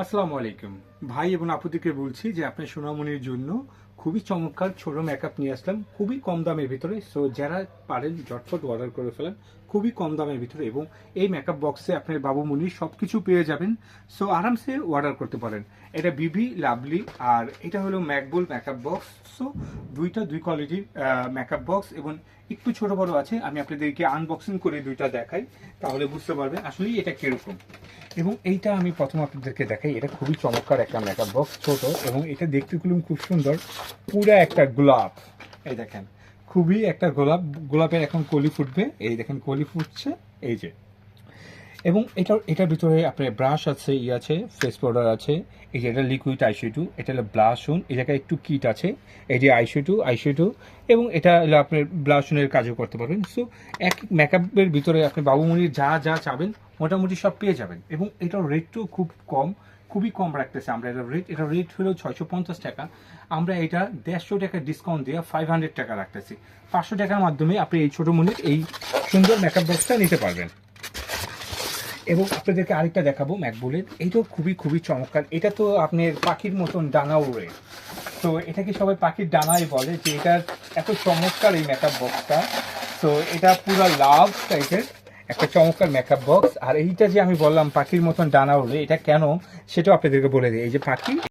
আসসালামু আলাইকুম ভাই এবং আপুদেরকে বলছি যে আপনার সোনামণির জন্য খুবই চমৎকার ছোট মেকআপ নিয়ে আসলাম খুবই কম দামের ভিতরে। সো যারা পারেন ঝটপট অর্ডার করে ফেলেন খুবই কম দামের ভিতরে, এবং এই মেকআপ বক্সে আপনার বাবু মনির সব কিছু পেয়ে যাবেন। সো আরামসে অর্ডার করতে পারেন। এটা বিবি লাভলি, আর এটা হলো ম্যাকবুল মেকআপ বক্স। সো দুই কোয়ালিটির মেকআপ বক্স, এবং একটু ছোট বড় আছে। আমি আপনাদেরকে আনবক্সিং করে দুইটা দেখাই, তাহলে বুঝতে পারবেন আসলে এটা কিরকম। এবং এইটা আমি প্রথম আপনাদেরকে দেখাই। এটা খুবই চমৎকার একটা মেকআপ বক্স, ছোট, এবং এটা দেখতে খুব সুন্দর। পুরা একটা গোলাপ, এই দেখেন, খুবই একটা গোলাপের এখন কলি ফুটবে। এই দেখেন কলি ফুটছে, এই যে। এবং এটার ভিতরে আপনার ব্রাশ আছে, আছে ফেস পাউডার আছে। এই যে এটা লিকুইড আইশ্যাডো, এটা হলো ব্লাশন, এই জায়গায় একটু কিট আছে। এই যে আইশ্যাডো, এবং এটা হলো আপনার ব্লাশনের কাজও করতে পারবেন। সো এক মেকআপের ভিতরে আপনি বাবুমণির যা যা চাবেন মোটামুটি সব পেয়ে যাবেন। এবং এটার রেটও খুবই কম রাখতেছে আমরা। এটা রেট হলো 650 টাকা। আমরা এটা 150 টাকা ডিসকাউন্ট দিয়ে 500 টাকা রাখতেছি। 500 টাকার মাধ্যমে আপনি এই ছোটো মনির এই সুন্দর মেকআপ বক্সটা নিতে পারবেন। এবং আপনাদেরকে আরেকটা দেখাবো ম্যাকবুলের। এইটাও খুবই চমৎকার। এটা তো আপনার পাখির মতন ডানা উড়ে, তো এটাকে সবাই পাখির ডানাই বলে, যে এটার এত চমৎকার এই মেকআপ বক্সটা। তো এটা পুরো লাভ টাইপের একটা চমৎকার মেকআপ বক্স। আর এইটা যে আমি বললাম পাখির মতন ডানা উড়ে, এটা কেন সেটাও আপনাদেরকে বলে দিই। এই যে পাখি,